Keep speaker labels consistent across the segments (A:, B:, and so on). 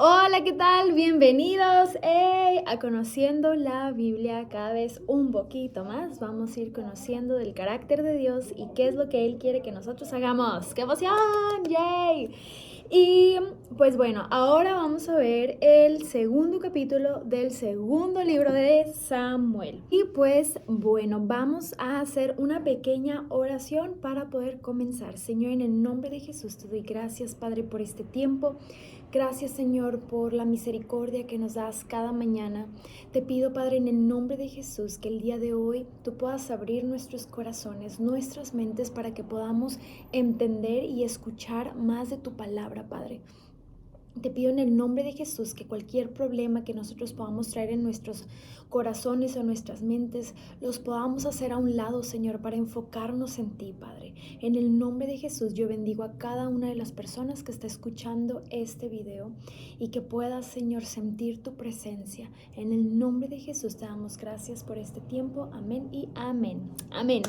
A: Hola, ¿qué tal? Bienvenidos a Conociendo la Biblia cada vez un poquito más. Vamos a ir conociendo del carácter de Dios y qué es lo que Él quiere que nosotros hagamos. ¡Qué emoción! ¡Yay! Y pues bueno, ahora vamos a ver el segundo capítulo del segundo libro de Samuel. Y pues bueno, vamos a hacer una pequeña oración para poder comenzar. Señor, en el nombre de Jesús te doy gracias, Padre, por este tiempo. Gracias, Señor, por la misericordia que nos das cada mañana. Te pido, Padre, en el nombre de Jesús, que el día de hoy tú puedas abrir nuestros corazones, nuestras mentes, para que podamos entender y escuchar más de tu palabra, Padre. Te pido en el nombre de Jesús que cualquier problema que nosotros podamos traer en nuestros corazones o nuestras mentes, los podamos hacer a un lado, Señor, para enfocarnos en ti, Padre. En el nombre de Jesús yo bendigo a cada una de las personas que está escuchando este video y que puedas, Señor, sentir tu presencia. En el nombre de Jesús te damos gracias por este tiempo. Amén y amén. Amén.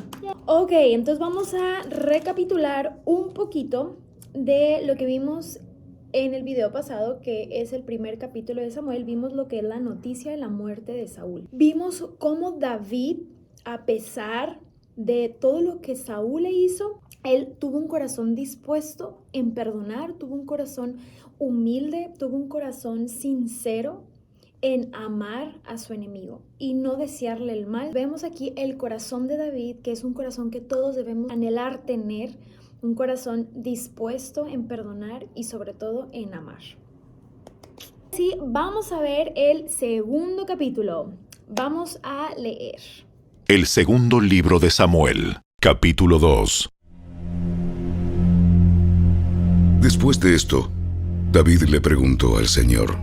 A: Ok, entonces vamos a recapitular un poquito de lo que vimos en el video pasado, que es el primer capítulo de Samuel. Vimos lo que es la noticia de la muerte de Saúl. Vimos cómo David, a pesar de todo lo que Saúl le hizo, él tuvo un corazón dispuesto en perdonar, tuvo un corazón humilde, tuvo un corazón sincero en amar a su enemigo y no desearle el mal. Vemos aquí el corazón de David, que es un corazón que todos debemos anhelar tener, un corazón dispuesto en perdonar y sobre todo en amar. Sí, vamos a ver el segundo capítulo. Vamos a leer.
B: El segundo libro de Samuel, capítulo 2.
C: Después de esto, David le preguntó al Señor: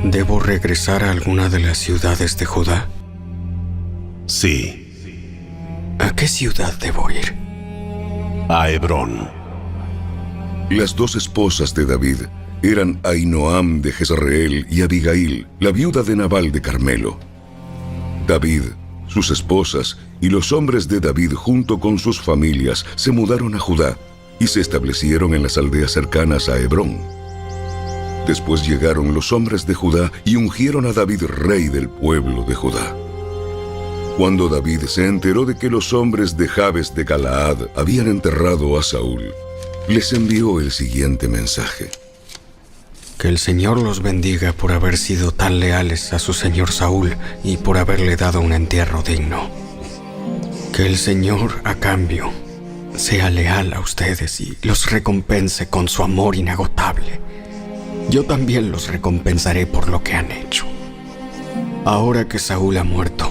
D: ¿Debo regresar a alguna de las ciudades de Judá?
B: Sí,
D: ¿A qué ciudad debo ir?
B: a Hebrón.
C: Las dos esposas de David eran Ahinoam de Jezreel y Abigail, la viuda de Nabal de Carmelo. David, sus esposas y los hombres de David junto con sus familias se mudaron a Judá y se establecieron en las aldeas cercanas a Hebrón. Después llegaron los hombres de Judá y ungieron a David rey del pueblo de Judá. Cuando David se enteró de que los hombres de Jabes de Galaad habían enterrado a Saúl, les envió el siguiente mensaje:
D: Que el Señor los bendiga por haber sido tan leales a su señor Saúl y por haberle dado un entierro digno. Que el Señor, a cambio, sea leal a ustedes y los recompense con su amor inagotable. Yo también los recompensaré por lo que han hecho. Ahora que Saúl ha muerto,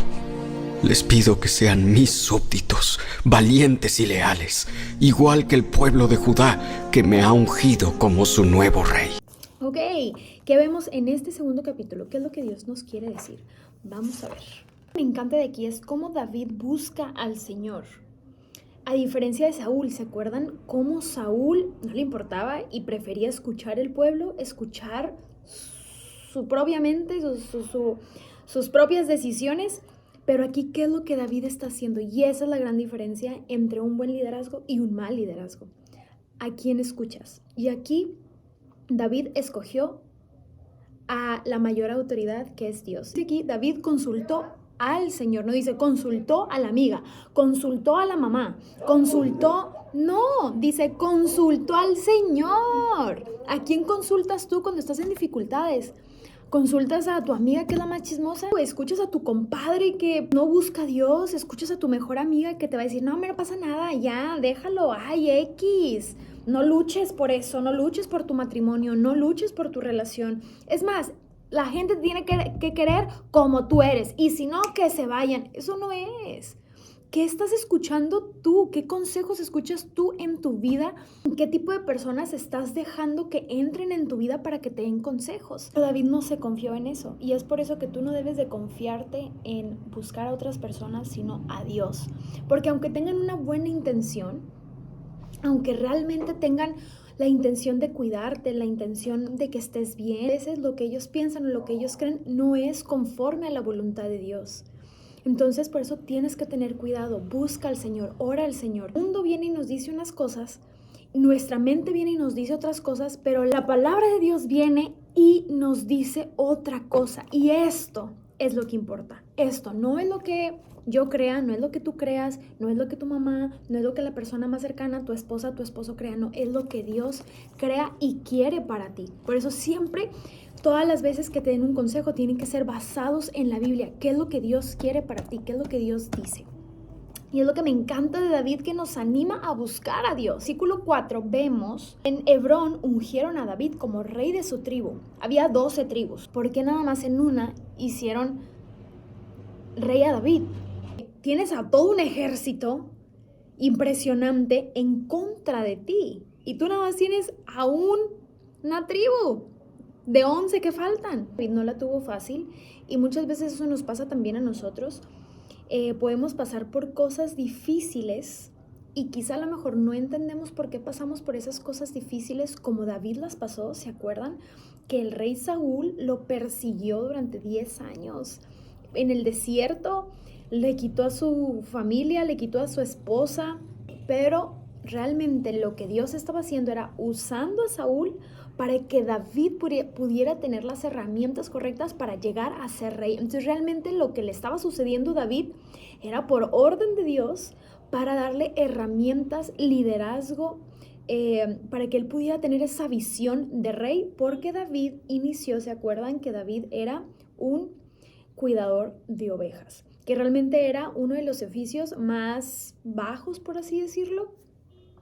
D: les pido que sean mis súbditos, valientes y leales, igual que el pueblo de Judá, que me ha ungido como su nuevo rey.
A: Ok, ¿qué vemos en este segundo capítulo? ¿Qué es lo que Dios nos quiere decir? Vamos a ver. Lo que me encanta de aquí es cómo David busca al Señor. A diferencia de Saúl, ¿se acuerdan cómo Saúl no le importaba y prefería escuchar el pueblo, escuchar su propia mente, sus propias decisiones? Pero aquí, ¿qué es lo que David está haciendo? Y esa es la gran diferencia entre un buen liderazgo y un mal liderazgo. ¿A quién escuchas? Y aquí David escogió a la mayor autoridad, que es Dios. Aquí David consultó al Señor, no dice consultó a la amiga, consultó a la mamá, no, dice consultó al Señor. ¿A quién consultas tú cuando estás en dificultades? ¿Consultas a tu amiga que es la más chismosa? ¿O escuchas a tu compadre que no busca a Dios? ¿Escuchas a tu mejor amiga que te va a decir, no, me no pasa nada, ya, déjalo, ay, X? No luches por eso, no luches por tu matrimonio, no luches por tu relación. Es más, la gente tiene que querer como tú eres, y si no, que se vayan. Eso no es. ¿Qué estás escuchando tú? ¿Qué consejos escuchas tú en tu vida? ¿Qué tipo de personas estás dejando que entren en tu vida para que te den consejos? Pero David no se confió en eso, y es por eso que tú no debes de confiarte en buscar a otras personas, sino a Dios. Porque aunque tengan una buena intención, aunque realmente tengan la intención de cuidarte, la intención de que estés bien, a veces lo que ellos piensan o lo que ellos creen no es conforme a la voluntad de Dios. Entonces, por eso tienes que tener cuidado. Busca al Señor, ora al Señor. El mundo viene y nos dice unas cosas, nuestra mente viene y nos dice otras cosas, pero la palabra de Dios viene y nos dice otra cosa. Y esto es lo que importa. Esto no es lo que yo crea, no es lo que tú creas, no es lo que tu mamá, no es lo que la persona más cercana, tu esposa, tu esposo crea, no, es lo que Dios crea y quiere para ti. Por eso siempre, todas las veces que te den un consejo, tienen que ser basados en la Biblia. ¿Qué es lo que Dios quiere para ti? ¿Qué es lo que Dios dice? Y es lo que me encanta de David, que nos anima a buscar a Dios. Versículo 4, vemos, en Hebrón ungieron a David como rey de su tribu. Había 12 tribus. ¿Por qué nada más en una hicieron rey a David? Tienes a todo un ejército impresionante en contra de ti. Y tú nada más tienes a una tribu de 11 que faltan. David no la tuvo fácil y muchas veces eso nos pasa también a nosotros. Podemos pasar por cosas difíciles y quizá a lo mejor no entendemos por qué pasamos por esas cosas difíciles como David las pasó. ¿Se acuerdan? Que el rey Saúl lo persiguió durante 10 años. En el desierto le quitó a su familia, le quitó a su esposa, pero realmente lo que Dios estaba haciendo era usando a Saúl para que David pudiera tener las herramientas correctas para llegar a ser rey. Entonces realmente lo que le estaba sucediendo a David era por orden de Dios para darle herramientas, liderazgo, para que él pudiera tener esa visión de rey, porque David inició, ¿se acuerdan? Que David era un cuidador de ovejas, que realmente era uno de los oficios más bajos, por así decirlo.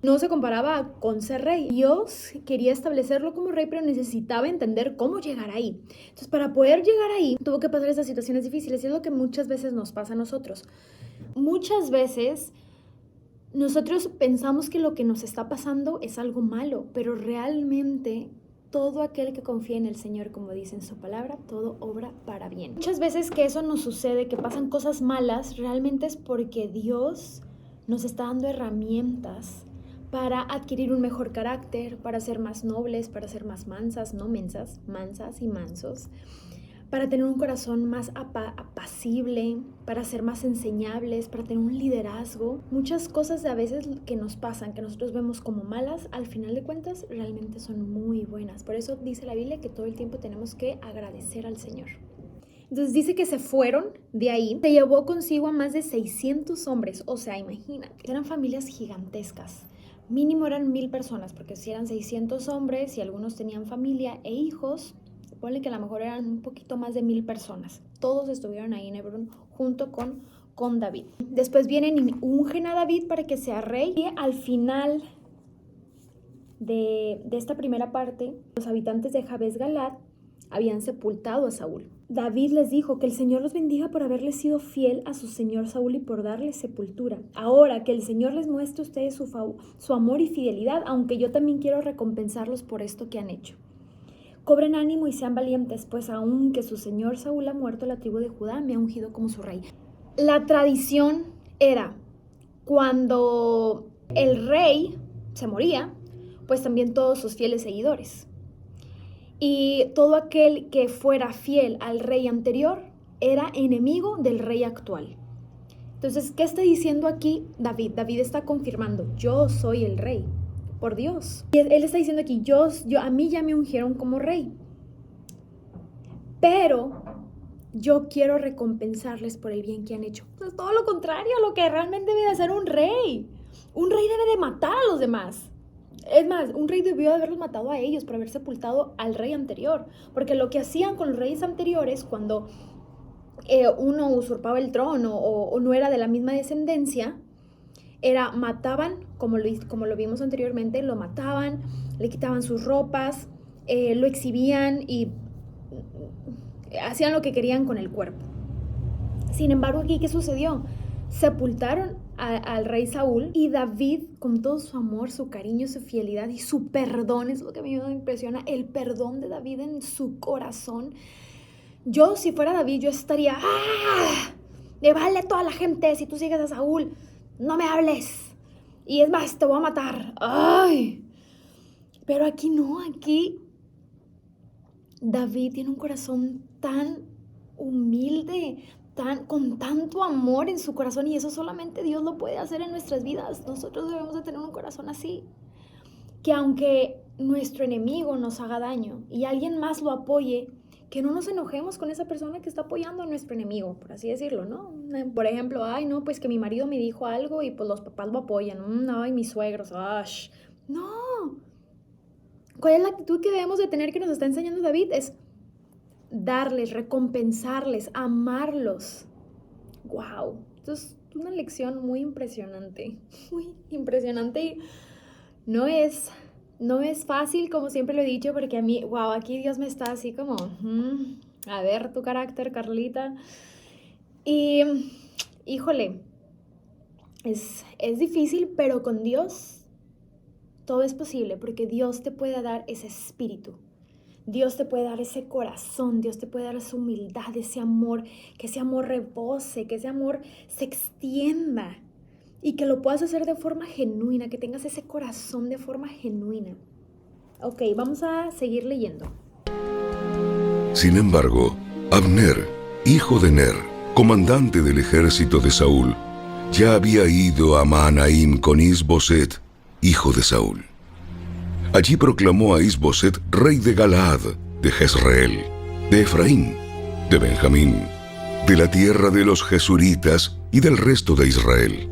A: No se comparaba con ser rey. Dios quería establecerlo como rey, pero necesitaba entender cómo llegar ahí. Entonces, para poder llegar ahí, tuvo que pasar esas situaciones difíciles. Y es lo que muchas veces nos pasa a nosotros. Muchas veces nosotros pensamos que lo que nos está pasando es algo malo, pero realmente todo aquel que confía en el Señor, como dice en su palabra, todo obra para bien. Muchas veces que eso nos sucede, que pasan cosas malas, realmente es porque Dios nos está dando herramientas para adquirir un mejor carácter, para ser más nobles, para ser más mansas, no mensas, mansas y mansos, para tener un corazón más apacible, para ser más enseñables, para tener un liderazgo. Muchas cosas a veces que nos pasan, que nosotros vemos como malas, al final de cuentas realmente son muy buenas. Por eso dice la Biblia que todo el tiempo tenemos que agradecer al Señor. Entonces dice que se fueron de ahí, se llevó consigo a más de 600 hombres, o sea, imagínate, eran familias gigantescas. Mínimo eran 1000 personas, porque si eran 600 hombres y algunos tenían familia e hijos, ponle que a lo mejor eran un poquito más de 1000 personas. Todos estuvieron ahí en Hebrón junto con David. Después vienen y ungen a David para que sea rey. Y al final de esta primera parte, los habitantes de Jabes Galad habían sepultado a Saúl. David les dijo que el Señor los bendiga por haberle sido fiel a su señor Saúl y por darle sepultura. Ahora que el Señor les muestre a ustedes su amor y fidelidad, aunque yo también quiero recompensarlos por esto que han hecho. Cobren ánimo y sean valientes, pues aunque su señor Saúl ha muerto, la tribu de Judá me ha ungido como su rey. La tradición era, cuando el rey se moría, pues también todos sus fieles seguidores. Y todo aquel que fuera fiel al rey anterior era enemigo del rey actual. Entonces, ¿qué está diciendo aquí David? David está confirmando, yo soy el rey, por Dios. Y él está diciendo aquí, a mí ya me ungieron como rey. Pero yo quiero recompensarles por el bien que han hecho. Pues todo lo contrario a lo que realmente debe de hacer un rey. Un rey debe de matar a los demás. Es más, un rey debió de haberlos matado a ellos por haber sepultado al rey anterior. Porque lo que hacían con los reyes anteriores, cuando uno usurpaba el trono o no era de la misma descendencia, era mataban, como lo vimos anteriormente, lo mataban, le quitaban sus ropas, lo exhibían y hacían lo que querían con el cuerpo. Sin embargo, aquí, ¿qué sucedió? Sepultaron al rey Saúl, y David, con todo su amor, su cariño, su fidelidad y su perdón, es lo que a mí me impresiona, el perdón de David en su corazón. Yo, si fuera David, yo estaría, me vale toda la gente, si tú sigues a Saúl, no me hables, y es más, te voy a matar. ¡Ay! Pero aquí no, aquí David tiene un corazón tan humilde, con tanto amor en su corazón, y eso solamente Dios lo puede hacer en nuestras vidas. Nosotros debemos de tener un corazón así, que aunque nuestro enemigo nos haga daño y alguien más lo apoye, que no nos enojemos con esa persona que está apoyando a nuestro enemigo, por así decirlo, ¿no? Por ejemplo, ay, no, pues que mi marido me dijo algo y pues los papás lo apoyan. Ay, mis suegros, ¡ash! No. ¿Cuál es la actitud que debemos de tener que nos está enseñando David? Es darles, recompensarles, amarlos. ¡Wow! Esto es una lección muy impresionante. Muy impresionante. Y no es fácil, como siempre lo he dicho, porque a mí, wow, aquí Dios me está así como, a ver tu carácter, Carlita. Y, híjole, es difícil, pero con Dios todo es posible, porque Dios te puede dar ese espíritu. Dios te puede dar ese corazón, Dios te puede dar esa humildad, ese amor, que ese amor rebose, que ese amor se extienda y que lo puedas hacer de forma genuina, que tengas ese corazón de forma genuina. Ok, vamos a seguir leyendo.
C: Sin embargo, Abner, hijo de Ner, comandante del ejército de Saúl, ya había ido a Mahanaim con Is-Boset, hijo de Saúl. Allí proclamó a Is-Boset rey de Galaad, de Jezreel, de Efraín, de Benjamín, de la tierra de los Jesuritas y del resto de Israel.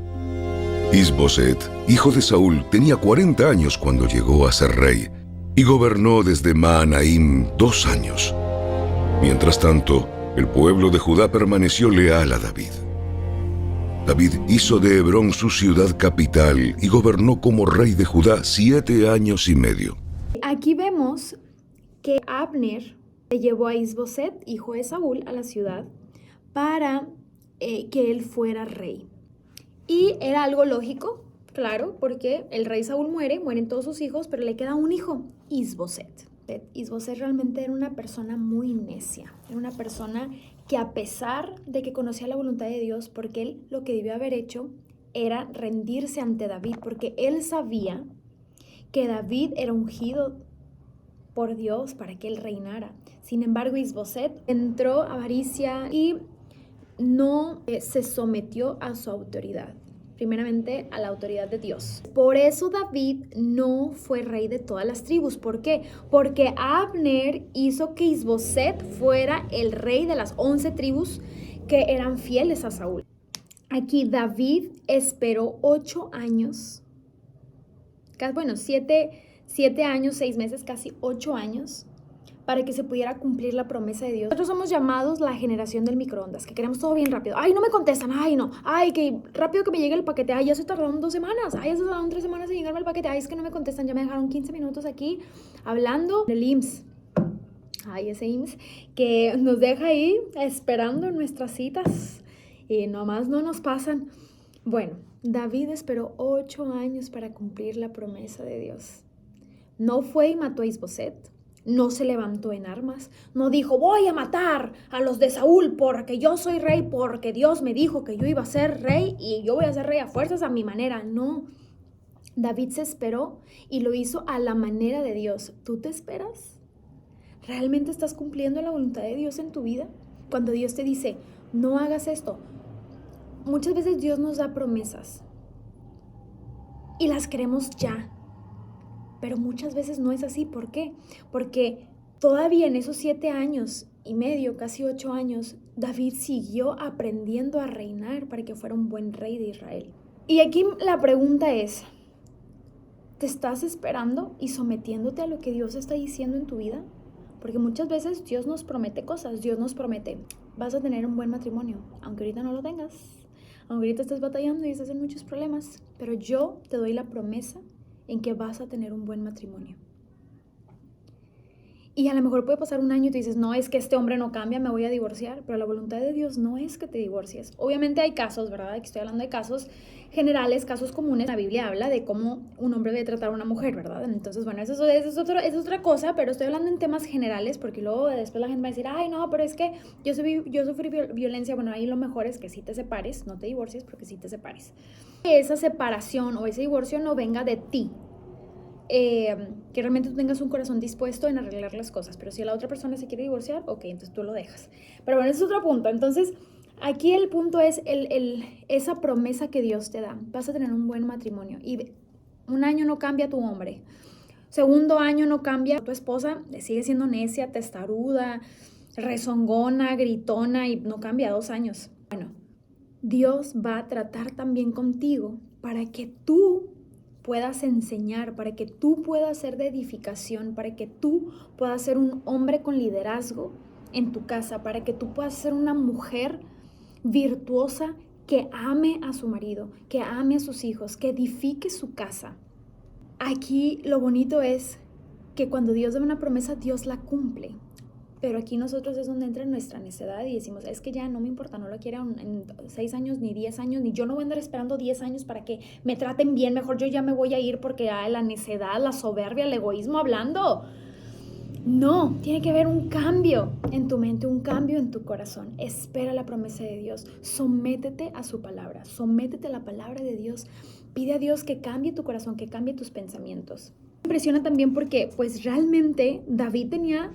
C: Is-Boset, hijo de Saúl, tenía 40 años cuando llegó a ser rey y gobernó desde Mahanaim 2 años. Mientras tanto, el pueblo de Judá permaneció leal a David. David hizo de Hebrón su ciudad capital y gobernó como rey de Judá 7 años y medio.
A: Aquí vemos que Abner le llevó a Is-Boset, hijo de Saúl, a la ciudad para que él fuera rey. Y era algo lógico, claro, porque el rey Saúl mueren todos sus hijos, pero le queda un hijo, Is-Boset. Is-Boset realmente era una persona muy necia, era una persona que a pesar de que conocía la voluntad de Dios, porque él lo que debió haber hecho era rendirse ante David, porque él sabía que David era ungido por Dios para que él reinara. Sin embargo, Is-Boset entró avaricia y no se sometió a su autoridad, primeramente a la autoridad de Dios. Por eso David no fue rey de todas las tribus. ¿Por qué? Porque Abner hizo que Is-Boset fuera el rey de las 11 tribus que eran fieles a Saúl. Aquí David esperó 8 años, bueno, 7 años, 6 meses, casi 8 años, para que se pudiera cumplir la promesa de Dios. Nosotros somos llamados la generación del microondas, que queremos todo bien rápido. Ay, no me contestan, ay, no, ay, que rápido que me llegue el paquete, ay, ya se tardaron 2 semanas, ay, ya se tardaron 3 semanas en llegarme el paquete, ay, es que no me contestan, ya me dejaron 15 minutos aquí hablando del IMSS. Ay, ese IMSS que nos deja ahí esperando nuestras citas y nomás no nos pasan. Bueno, David esperó 8 años para cumplir la promesa de Dios. No fue y mató a Is-Boset. No se levantó en armas, no dijo voy a matar a los de Saúl porque yo soy rey, porque Dios me dijo que yo iba a ser rey y yo voy a ser rey a fuerzas a mi manera. No, David se esperó y lo hizo a la manera de Dios. ¿Tú te esperas? ¿Realmente estás cumpliendo la voluntad de Dios en tu vida? Cuando Dios te dice no hagas esto, muchas veces Dios nos da promesas y las queremos ya. Pero muchas veces no es así. ¿Por qué? Porque todavía en esos 7 años y medio, casi 8 años, David siguió aprendiendo a reinar para que fuera un buen rey de Israel. Y aquí la pregunta es, ¿te estás esperando y sometiéndote a lo que Dios está diciendo en tu vida? Porque muchas veces Dios nos promete cosas. Dios nos promete, vas a tener un buen matrimonio, aunque ahorita no lo tengas, aunque ahorita estés batallando y estés en muchos problemas, pero yo te doy la promesa en que vas a tener un buen matrimonio. Y a lo mejor puede pasar un año y tú dices, no, es que este hombre no cambia, me voy a divorciar, pero la voluntad de Dios no es que te divorcies. Obviamente hay casos, ¿verdad? Aquí estoy hablando de casos generales, casos comunes. La Biblia habla de cómo un hombre debe tratar a una mujer, ¿verdad? Entonces, bueno, eso es otra cosa, pero estoy hablando en temas generales porque luego después la gente va a decir, ay, no, pero es que yo sufrí violencia. Bueno, ahí lo mejor es que sí te separes, no te divorcies, porque sí te separes. Esa separación o ese divorcio no venga de ti. Que realmente tú tengas un corazón dispuesto en arreglar las cosas, pero si la otra persona se quiere divorciar, ok, entonces tú lo dejas. Pero bueno, ese es otro punto. Entonces, aquí el punto es esa promesa que Dios te da. Vas a tener un buen matrimonio y un año no cambia tu hombre. Segundo año no cambia, tu esposa sigue siendo necia, testaruda, rezongona, gritona y no cambia 2 años. Bueno, Dios va a tratar también contigo para que tú puedas enseñar, para que tú puedas ser de edificación, para que tú puedas ser un hombre con liderazgo en tu casa, para que tú puedas ser una mujer virtuosa que ame a su marido, que ame a sus hijos, que edifique su casa. Aquí lo bonito es que cuando Dios da una promesa, Dios la cumple. Pero aquí nosotros es donde entra nuestra necedad y decimos, es que ya no me importa, no lo quiero en 6 años, ni 10 años, ni yo no voy a andar esperando 10 años para que me traten bien, mejor yo ya me voy a ir porque la necedad, la soberbia, el egoísmo hablando. No, tiene que haber un cambio en tu mente, un cambio en tu corazón. Espera la promesa de Dios, sométete a su palabra, sométete a la palabra de Dios. Pide a Dios que cambie tu corazón, que cambie tus pensamientos. Me impresiona también porque pues realmente David tenía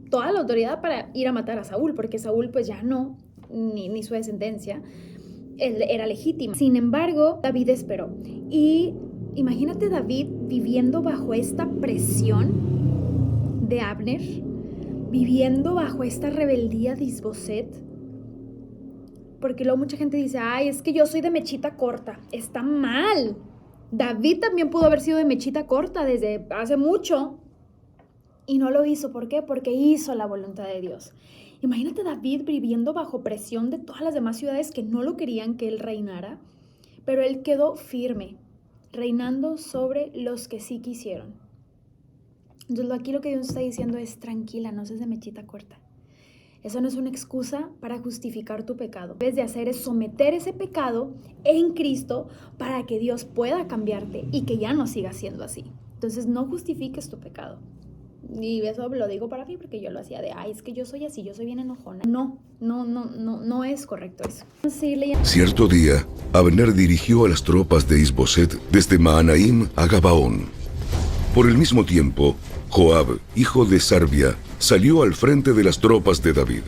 A: toda la autoridad para ir a matar a Saúl, porque Saúl pues ya no, ni su descendencia, él era legítima. Sin embargo, David esperó. Y imagínate David viviendo bajo esta presión de Abner, viviendo bajo esta rebeldía de Isboset, porque luego mucha gente dice, ay, es que yo soy de mechita corta. Está mal. David también pudo haber sido de mechita corta desde hace mucho y no lo hizo. ¿Por qué? Porque hizo la voluntad de Dios. Imagínate David viviendo bajo presión de todas las demás ciudades que no lo querían que él reinara, pero él quedó firme, reinando sobre los que sí quisieron. Entonces aquí lo que Dios está diciendo es, tranquila, no seas de mechita corta. Eso no es una excusa para justificar tu pecado. Lo que debes de hacer es someter ese pecado en Cristo para que Dios pueda cambiarte y que ya no siga siendo así. Entonces no justifiques tu pecado. Y eso lo digo para mí porque yo lo hacía de, ay, es que yo soy así, yo soy bien enojona. No es correcto eso.
C: Cierto día, Abner dirigió a las tropas de Isboset desde Mahanaim a Gabaón. Por el mismo tiempo, Joab, hijo de Sarvia, salió al frente de las tropas de David.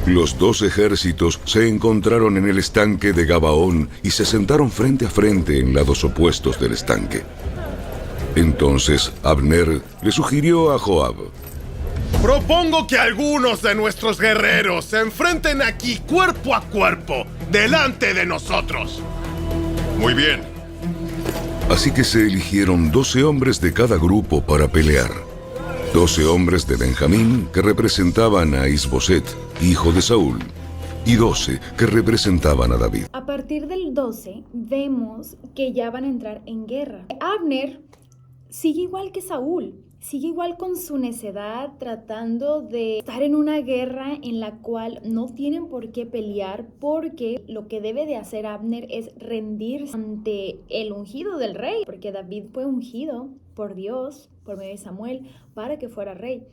C: Los 2 ejércitos se encontraron en el estanque de Gabaón y se sentaron frente a frente en lados opuestos del estanque. Entonces Abner le sugirió a Joab:
E: propongo que algunos de nuestros guerreros se enfrenten aquí cuerpo a cuerpo, delante de nosotros.
B: Muy bien.
C: Así que se eligieron 12 hombres de cada grupo para pelear. 12 hombres de Benjamín que representaban a Isboset, hijo de Saúl, y 12 que representaban a David.
A: A partir del 12 vemos que ya van a entrar en guerra. Abner sigue igual que Saúl, sigue igual con su necedad, tratando de estar en una guerra en la cual no tienen por qué pelear, porque lo que debe de hacer Abner es rendirse ante el ungido del rey, porque David fue ungido por Dios, por medio de Samuel, para que fuera rey.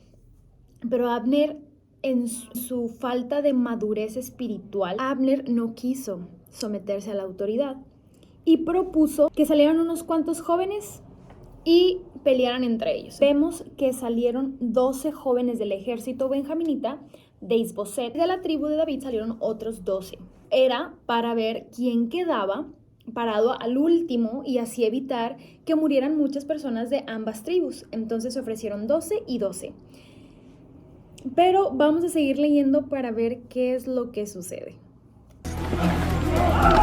A: Pero Abner, en su falta de madurez espiritual, Abner no quiso someterse a la autoridad y propuso que salieran unos cuantos jóvenes y pelearan entre ellos. Vemos que salieron 12 jóvenes del ejército benjaminita de Isboset. De la tribu de David salieron otros 12. Era para ver quién quedaba parado al último y así evitar que murieran muchas personas de ambas tribus. Entonces se ofrecieron 12 y 12. Pero vamos a seguir leyendo para ver qué es lo que sucede.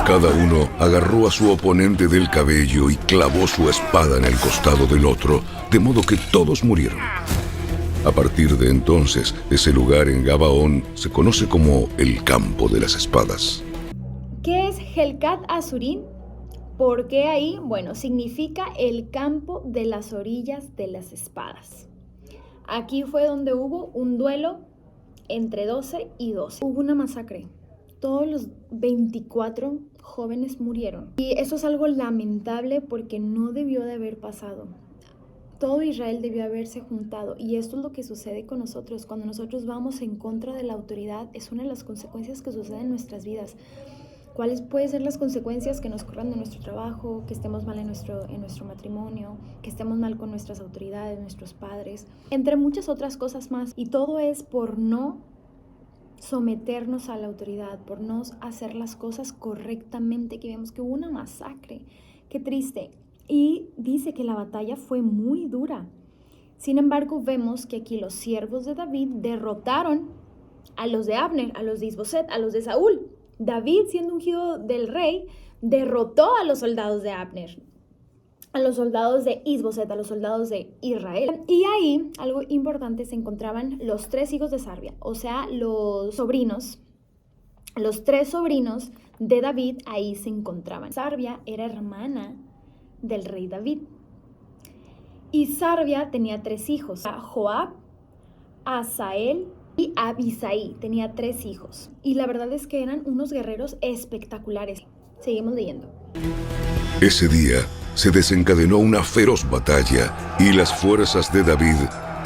C: Cada uno agarró a su oponente del cabello y clavó su espada en el costado del otro, de modo que todos murieron. A partir de entonces, ese lugar en Gabaón se conoce como el Campo de las Espadas.
A: ¿Qué es Helcat Azurín? ¿Por qué ahí? Bueno, significa el campo de las orillas de las espadas. Aquí fue donde hubo un duelo entre 12 y 12. Hubo una masacre. Todos los 24 jóvenes murieron. Y eso es algo lamentable porque no debió de haber pasado. Todo Israel debió haberse juntado. Y esto es lo que sucede con nosotros. Cuando nosotros vamos en contra de la autoridad, es una de las consecuencias que suceden en nuestras vidas. ¿Cuáles pueden ser las consecuencias? Que nos corran de nuestro trabajo, que estemos mal en nuestro matrimonio, que estemos mal con nuestras autoridades, nuestros padres, entre muchas otras cosas más. Y todo es por no someternos a la autoridad, por no hacer las cosas correctamente, que vemos que hubo una masacre. Qué triste. y dice que la batalla fue muy dura. Sin embargo, vemos que aquí los siervos de David derrotaron a los de Abner, a los de Isboset, a los de Saúl. David, siendo ungido del rey, derrotó a los soldados de Abner, a los soldados de Isboset, a los soldados de Israel. Y ahí, algo importante, se encontraban los 3 hijos de Sarvia, o sea, los sobrinos, los 3 sobrinos de David, ahí se encontraban. Sarvia era hermana del rey David. Y Sarvia tenía 3 hijos, Joab, Asael y Abisai. Tenía 3 hijos. Y la verdad es que eran unos guerreros espectaculares. Seguimos leyendo.
C: Ese día se desencadenó una feroz batalla y las fuerzas de David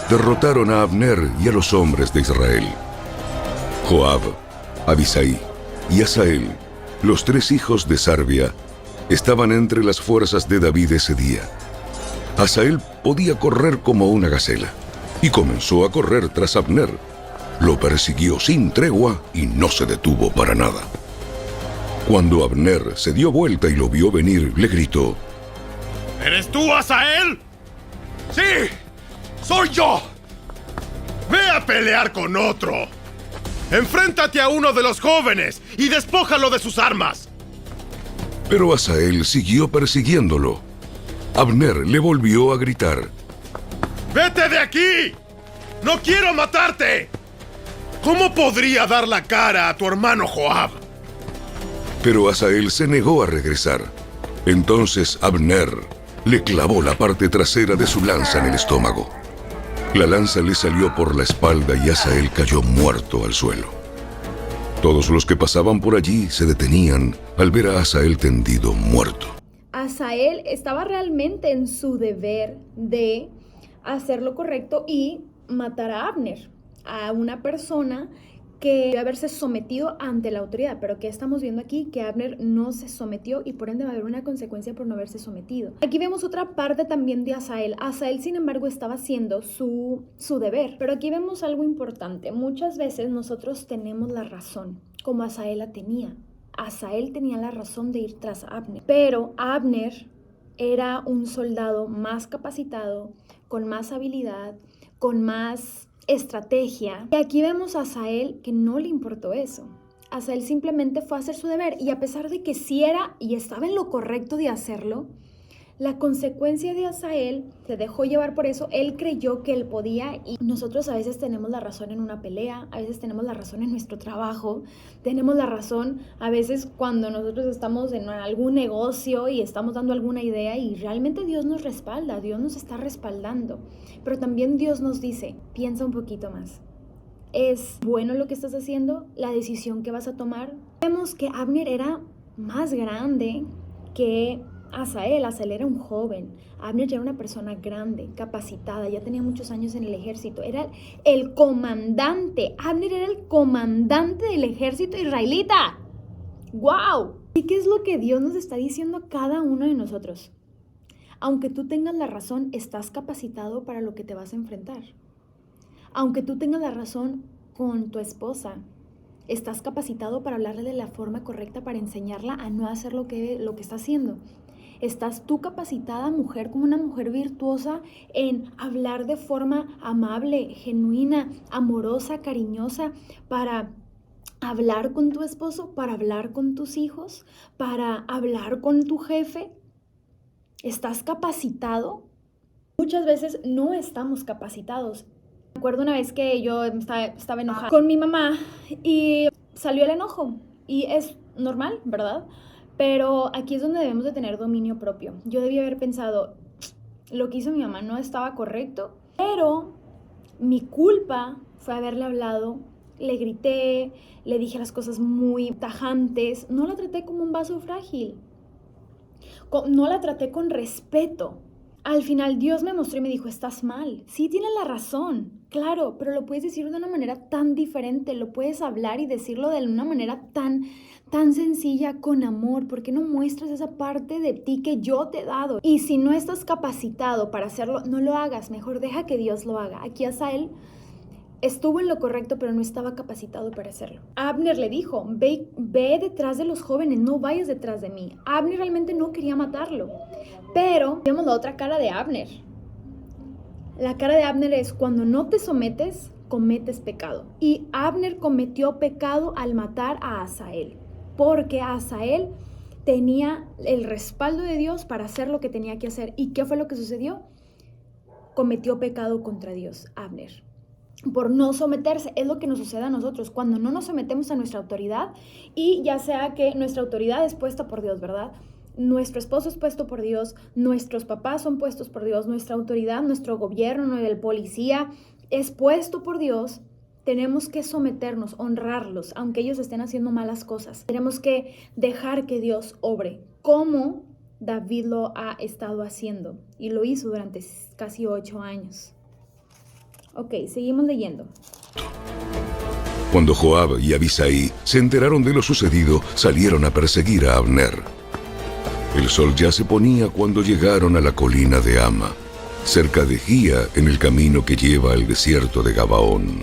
C: derrotaron a Abner y a los hombres de Israel. Joab, Abisai y Asael, los 3 hijos de Sarvia, estaban entre las fuerzas de David ese día. Asael podía correr como una gacela y comenzó a correr tras Abner. Lo persiguió sin tregua y no se detuvo para nada. Cuando Abner se dio vuelta y lo vio venir, le gritó:
E: ¿Eres tú, Asael? ¡Sí! ¡Soy yo! ¡Ve a pelear con otro! ¡Enfréntate a uno de los jóvenes y despójalo de sus armas!
C: Pero Asael siguió persiguiéndolo. Abner le volvió a gritar:
E: ¡Vete de aquí! ¡No quiero matarte! ¿Cómo podría dar la cara a tu hermano Joab?
C: Pero Asael se negó a regresar. Entonces Abner le clavó la parte trasera de su lanza en el estómago. La lanza le salió por la espalda y Asael cayó muerto al suelo. Todos los que pasaban por allí se detenían al ver a Asael tendido muerto.
A: Asael estaba realmente en su deber de hacer lo correcto y matar a Abner, a una persona que debe haberse sometido ante la autoridad, pero que estamos viendo aquí que Abner no se sometió y por ende va a haber una consecuencia por no haberse sometido. Aquí vemos otra parte también de Asael. Asael, sin embargo, estaba haciendo su deber, pero aquí vemos algo importante. Muchas veces nosotros tenemos la razón, como Asael la tenía. Asael tenía la razón de ir tras Abner, pero Abner era un soldado más capacitado, con más habilidad, con más estrategia. Y aquí vemos a Asael que no le importó eso. Asael simplemente fue a hacer su deber y a pesar de que sí era y estaba en lo correcto de hacerlo, la consecuencia de Asael se dejó llevar por eso. Él creyó que él podía y nosotros a veces tenemos la razón en una pelea, a veces tenemos la razón en nuestro trabajo, tenemos la razón a veces cuando nosotros estamos en algún negocio y estamos dando alguna idea y realmente Dios nos respalda, Dios nos está respaldando. Pero también Dios nos dice, piensa un poquito más. ¿Es bueno lo que estás haciendo? ¿La decisión que vas a tomar? Vemos que Abner era más grande que Asael era un joven. Abner ya era una persona grande, capacitada, ya tenía muchos años en el ejército. Era el comandante. Abner era el comandante del ejército israelita. ¡Wow! ¿Y qué es lo que Dios nos está diciendo a cada uno de nosotros? Aunque tú tengas la razón, estás capacitado para lo que te vas a enfrentar. Aunque tú tengas la razón con tu esposa, estás capacitado para hablarle de la forma correcta, para enseñarla a no hacer lo que está haciendo. ¿Estás tú capacitada, mujer, como una mujer virtuosa en hablar de forma amable, genuina, amorosa, cariñosa, para hablar con tu esposo, para hablar con tus hijos, para hablar con tu jefe? ¿Estás capacitado? Muchas veces no estamos capacitados. Me acuerdo una vez que yo estaba enojada con mi mamá y salió el enojo. Y es normal, ¿verdad? Pero aquí es donde debemos de tener dominio propio. Yo debí haber pensado, lo que hizo mi mamá no estaba correcto, pero mi culpa fue haberle hablado, le grité, le dije las cosas muy tajantes, no la traté como un vaso frágil, no la traté con respeto. Al final Dios me mostró y me dijo, estás mal, sí tienes la razón, claro, pero lo puedes decir de una manera tan diferente, lo puedes hablar y decirlo de una manera tan sencilla, con amor. ¿Por qué no muestras esa parte de ti que yo te he dado? Y si no estás capacitado para hacerlo, no lo hagas, mejor deja que Dios lo haga. Aquí Asael estuvo en lo correcto, pero no estaba capacitado para hacerlo. Abner le dijo, ve detrás de los jóvenes, no vayas detrás de mí. Abner realmente no quería matarlo, pero vemos la otra cara de Abner. La cara de Abner es cuando no te sometes, cometes pecado. Y Abner cometió pecado al matar a Asael, porque Asael tenía el respaldo de Dios para hacer lo que tenía que hacer. ¿Y qué fue lo que sucedió? Cometió pecado contra Dios, Abner, por no someterse. Es lo que nos sucede a nosotros cuando no nos sometemos a nuestra autoridad, y ya sea que nuestra autoridad es puesta por Dios, ¿verdad? Nuestro esposo es puesto por Dios, nuestros papás son puestos por Dios, nuestra autoridad, nuestro gobierno, el policía es puesto por Dios. Tenemos que someternos, honrarlos, aunque ellos estén haciendo malas cosas. Tenemos que dejar que Dios obre, como David lo ha estado haciendo, y lo hizo durante casi 8 años. Ok, seguimos leyendo.
C: Cuando Joab y Abisai se enteraron de lo sucedido, salieron a perseguir a Abner. El sol ya se ponía cuando llegaron a la colina de Ama, cerca de Gía, en el camino que lleva al desierto de Gabaón.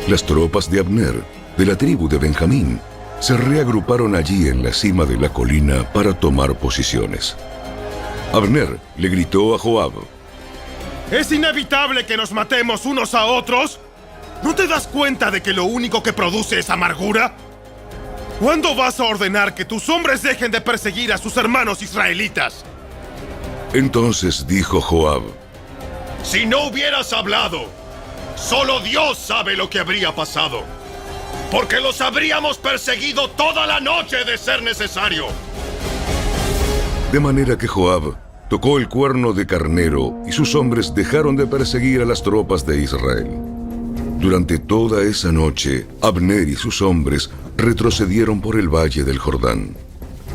C: Las tropas de Abner, de la tribu de Benjamín, se reagruparon allí en la cima de la colina para tomar posiciones. Abner le gritó a Joab:
E: ¿Es inevitable que nos matemos unos a otros? ¿No te das cuenta de que lo único que produce es amargura? ¿Cuándo vas a ordenar que tus hombres dejen de perseguir a sus hermanos israelitas?
C: Entonces dijo Joab:
E: Si no hubieras hablado, solo Dios sabe lo que habría pasado, porque los habríamos perseguido toda la noche de ser necesario.
C: De manera que Joab tocó el cuerno de carnero y sus hombres dejaron de perseguir a las tropas de Israel. Durante toda esa noche, Abner y sus hombres retrocedieron por el valle del Jordán.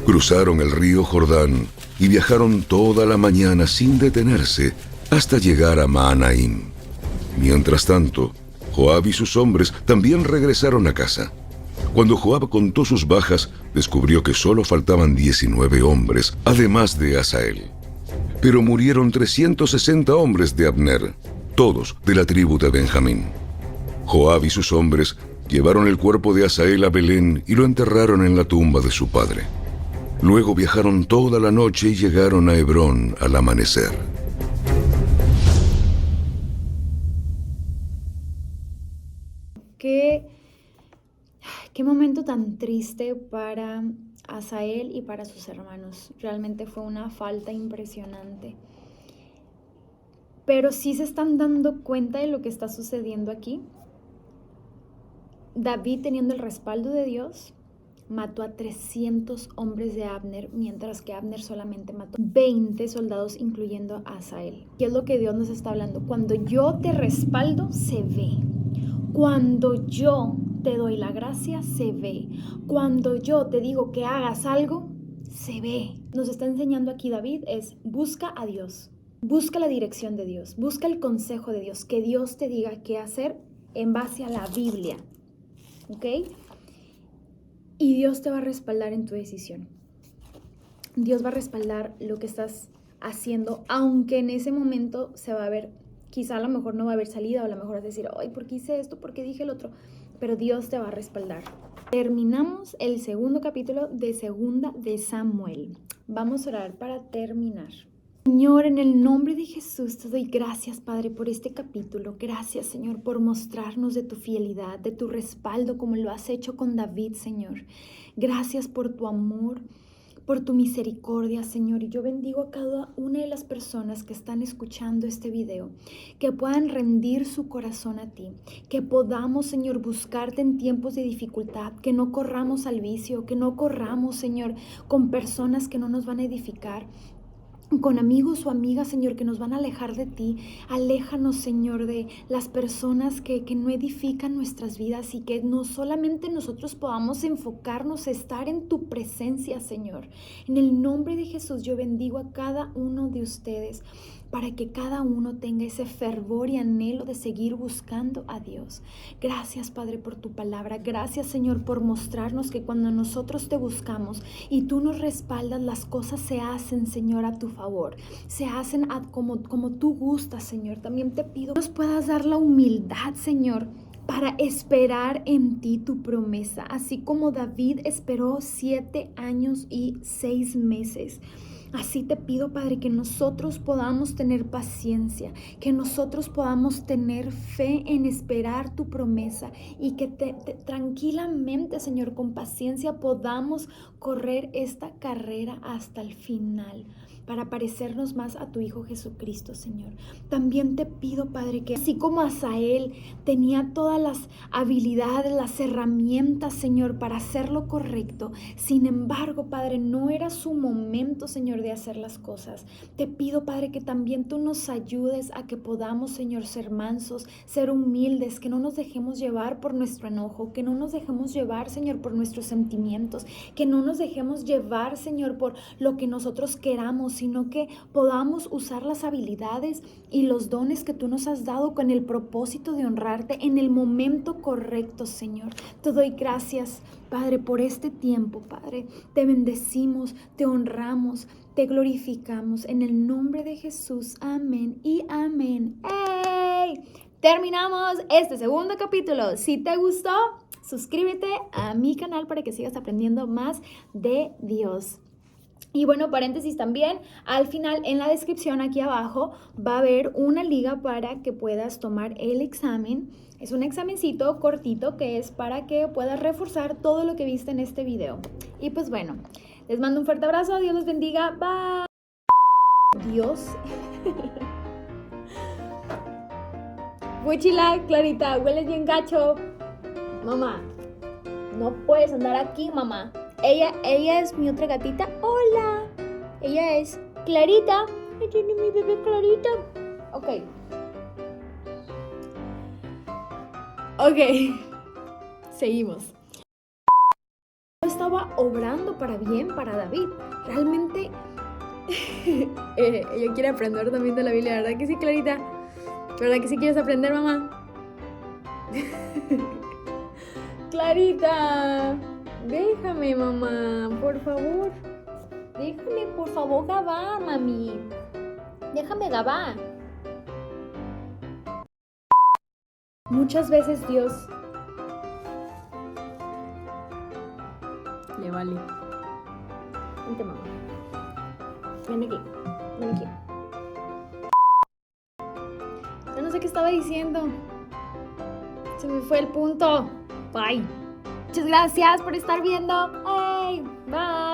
C: Cruzaron el río Jordán y viajaron toda la mañana sin detenerse hasta llegar a Mahanaim. Mientras tanto, Joab y sus hombres también regresaron a casa. Cuando Joab contó sus bajas, descubrió que solo faltaban 19 hombres, además de Asael. Pero murieron 360 hombres de Abner, todos de la tribu de Benjamín. Joab y sus hombres llevaron el cuerpo de Asael a Belén y lo enterraron en la tumba de su padre. Luego viajaron toda la noche y llegaron a Hebrón al amanecer.
A: Qué momento tan triste para Asael y para sus hermanos. Realmente fue una falta impresionante. Pero sí se están dando cuenta de lo que está sucediendo aquí. David, teniendo el respaldo de Dios, mató a 300 hombres de Abner, mientras que Abner solamente mató 20 soldados, incluyendo a Asael. ¿Qué es lo que Dios nos está hablando? Cuando yo te respaldo, se ve. Cuando yo te doy la gracia, se ve. Cuando yo te digo que hagas algo, se ve. Nos está enseñando aquí David es: busca a Dios, busca la dirección de Dios, busca el consejo de Dios, que Dios te diga qué hacer en base a la Biblia, ¿ok? Y Dios te va a respaldar en tu decisión. Dios va a respaldar lo que estás haciendo, aunque en ese momento se va a ver, quizá a lo mejor no va a haber salida, o a lo mejor vas a decir, ay, ¿por qué hice esto? ¿Por qué dije el otro? Pero Dios te va a respaldar. Terminamos el segundo capítulo de Segunda de Samuel. Vamos a orar para terminar. Señor, en el nombre de Jesús te doy gracias, Padre, por este capítulo. Gracias, Señor, por mostrarnos de tu fidelidad, de tu respaldo, como lo has hecho con David, Señor. Gracias por tu amor, por tu misericordia, Señor. Y yo bendigo a cada una de las personas que están escuchando este video, que puedan rendir su corazón a ti, que podamos, Señor, buscarte en tiempos de dificultad, que no corramos al vicio, que no corramos, Señor, con personas que no nos van a edificar, con amigos o amigas, Señor, que nos van a alejar de ti. Aléjanos, Señor, de las personas que no edifican nuestras vidas, y que no solamente nosotros podamos enfocarnos a estar en tu presencia, Señor. En el nombre de Jesús yo bendigo a cada uno de ustedes. para que cada uno tenga ese fervor y anhelo de seguir buscando a Dios. Gracias, Padre, por tu palabra. Gracias, Señor, por mostrarnos que cuando nosotros te buscamos y tú nos respaldas, las cosas se hacen, Señor, a tu favor. Se hacen como tú gustas, Señor. También te pido que nos puedas dar la humildad, Señor, para esperar en ti tu promesa, así como David esperó 7 años y 6 meses. Así te pido, Padre, que nosotros podamos tener paciencia, que nosotros podamos tener fe en esperar tu promesa y que tranquilamente, Señor, con paciencia podamos correr esta carrera hasta el final, para parecernos más a tu Hijo Jesucristo, Señor. También te pido, Padre, que así como Asael tenía todas las habilidades, las herramientas, Señor, para hacer lo correcto, sin embargo, Padre, no era su momento, Señor, de hacer las cosas. Te pido, Padre, que también tú nos ayudes a que podamos, Señor, ser mansos, ser humildes, que no nos dejemos llevar por nuestro enojo, que no nos dejemos llevar, Señor, por nuestros sentimientos, que no nos dejemos llevar, Señor, por lo que nosotros queramos, sino que podamos usar las habilidades y los dones que tú nos has dado con el propósito de honrarte en el momento correcto, Señor. Te doy gracias, Padre, por este tiempo, Padre. Te bendecimos, te honramos, te glorificamos en el nombre de Jesús. Amén y amén. ¡Hey! Terminamos este segundo capítulo. Si te gustó, suscríbete a mi canal para que sigas aprendiendo más de Dios. Y bueno, paréntesis también, al final en la descripción aquí abajo va a haber una liga para que puedas tomar el examen. Es un examencito cortito que es para que puedas reforzar todo lo que viste en este video. Y pues bueno, les mando un fuerte abrazo, Dios los bendiga, bye. Dios. Fuchila, Clarita, hueles bien gacho. Mamá, no puedes andar aquí, mamá. Ella es mi otra gatita. Hola. Ella es Clarita. Ahí tiene mi bebé Clarita. Ok. Seguimos. Estaba obrando para bien para David. Realmente ella quiere aprender también de la Biblia, ¿verdad que sí, Clarita? ¿Verdad que sí quieres aprender, mamá? Clarita, déjame, mamá, por favor. Déjame, por favor, grabar, mami. Déjame grabar. Muchas veces Dios le vale. Vente, mamá. Ven aquí. Ven aquí. Yo no sé qué estaba diciendo. Se me fue el punto. Bye. Muchas gracias por estar viendo. Hey, bye.